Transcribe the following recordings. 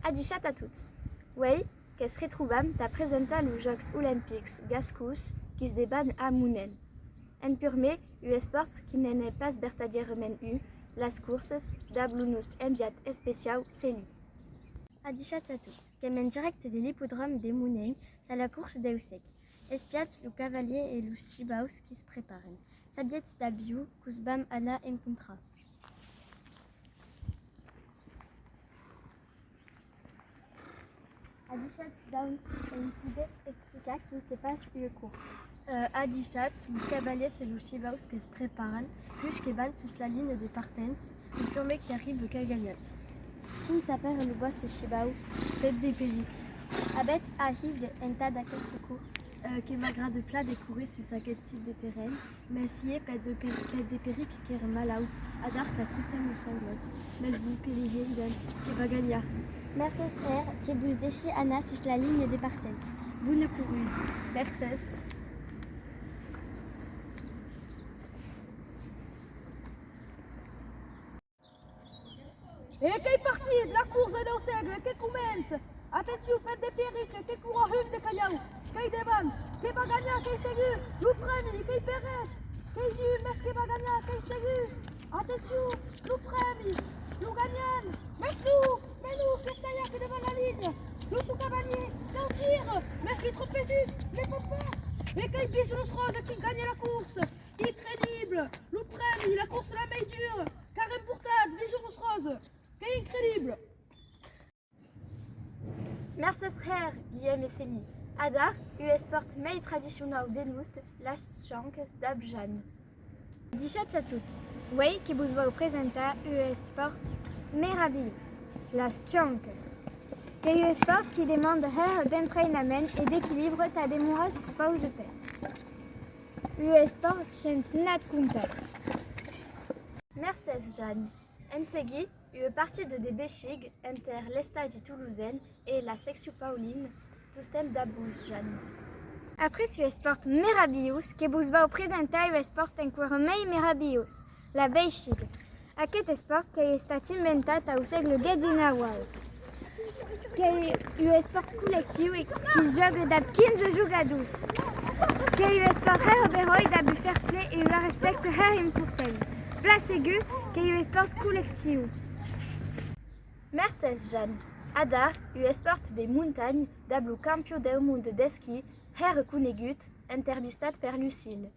Adichat a tots. Wey, qu'es retroubam ta presenta los Jocs Olympics gascous qui se déban a Mounen. En purme, esports qui n'en est pas vertadierement las courses d'ablounost enviat especial celi. Adichat a tots, qu'em en direct de l'hippodrome de Mounen à la course d'Eusec. Espiats, le cavalier et le chibaus qui se préparent. Sabiet d'abiou, Kousbam Anna en contrat. Adichat down en Pudex explica qu'il ne sait pas le course. Adichat, le cavalier et le chibaus qui se préparent, plus que van sur la ligne des partants, le premier qui arrive le gagnat. Qui s'appelle le boss de Chibaou, tête des périques. Abet arrive en tas d'aquesta course. Que malgré de plat découvrir sur sa type de terrain, mais si est pète des périques qui est malade, à dark la tout le sanglote, mais vous que les qui va gagner. Mercedes R, qui vous déchire Anna sur la ligne des partants. Bonne coureuse. Mercedes. Et quelle partie de la course de l'Ossègle qui commence? Attention, faites des périques, qui courent en hum de Caillou, qui débanne, qui va gagner, qui ségur, le premier, qui perrette, qui nul, mais qui va gagner, qui ségur. Attention, le premier, le gagnant, mais nous, qui ça y est, qui devant la ligne, le sous-cavalier, qui tire, mais qui est trop pesé, mais qu'on passe. Et qui pisse le rose qui gagne la course, incroyable, le premier, la course la main dure, Karim Bourtade, Vigeros Rose, qui est incroyable. Mercedes Herr, Guillaume et Célie. Ada, Sport mei tradicional denust, las chancas d'Abjan. Adichat a tots. Wey, que vos vau presentar Sport merabillos, las chancas. Que Sport qui demande her d'entraînement et d'équilibre ta demora sus paus de pes. Sport chens nat contact. Mercedes Jeanne. En segui, partie de Béchig inter l'Estadi toulousaine et la section Pauline, Toustem d'Abouz Jeanne. Après Sport merabillos, que vous va présenter Sport encore mei merabillos, la Béchig. Aquest sport que est inventat au segle XIX, que sport collectiu et qui jogue d'ab 15 jugadors, que sport herberoi d'ab fair play et la respecte her important. Place aiguë, que sport collectiu. Mercedes Jeanne. Ada, sport des montagnes, d'ablo campio del monde d'esqui, her conegut, intervistat per Lucille.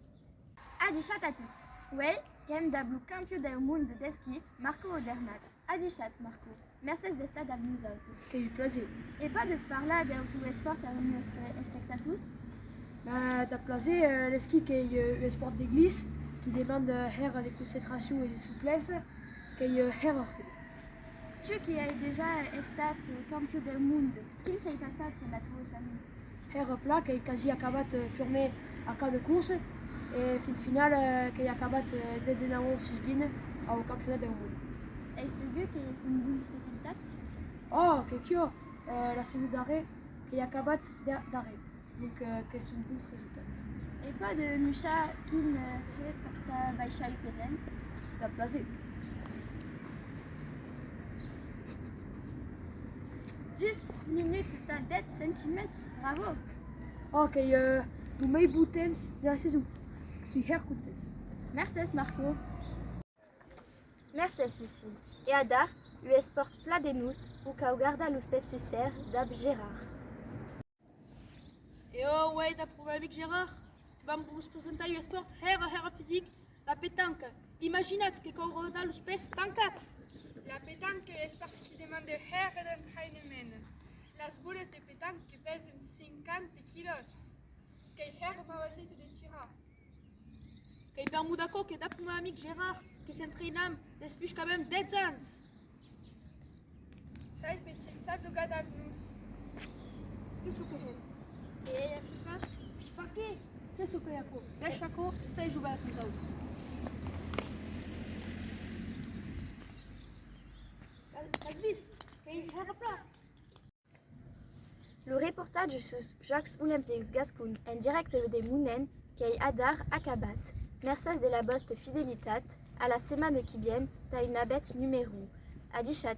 Adichat a tots. Well, kem d'ablo campio del monde d'esqui, Marco Odernat. Adichat, Marco. Mercedes d'estad ab nous autos. Que lui plaisait. Et pas de sparla del sport a nos spectatus? Bah, t'as placé le ski qui est sport d'église, qui demande her des concentrations et des souplesses, qui est her orque. Tu qui as déjà estat campion del monde, qui ne s'est passat la tua saison? Her plat qui est quasi acabat purement à cas de course, et fin finale qui est acabat des énarons 6 bines au championnat del monde. Et c'est que sont bons résultats? Oh, que la saison d'arrêt qui est acabat d'arrêt, donc qui sont bons résultats. Et pas de Musha qui ne fait pas Baïcha Upeden? T'as placé. 10 minutes à 10 cm, bravo! Ok, nous meilleurs bouteilles de la saison. Je suis her content. Merci Marco. Merci Lucie. Et Ada, sport plat des noustes, ou qu'au garda l'espèce suster d'Ab Gérard. Et oh ouais, t'as prouvé avec Gérard. Tu vas me présenter sport her physique, la pétanque. Imaginez que quand on regarde l'espèce tankat. La pétanque est particulièrement de her d'entraînement. Las boules de pétanque qui pèsent 50 kilos. Que her va essayer de tirer. Que permet d'accord que d'après mon ami Gérard, qui s'entraîne depuis quand même 10 ans. Ça, petit, ça, je garde à nous. Qu'est-ce que c'est? Et FIFA? FIFA que? Qu'est-ce que c'est? Deixa cor, ça joue avec nous autres. Le reportage sur Jeux Olympiques Gascon en direct de Mounen, qui est Adar Akabat. Merci de la boste fidélitat. À la semaine qui vient, t'as une abette numéro. Adichat.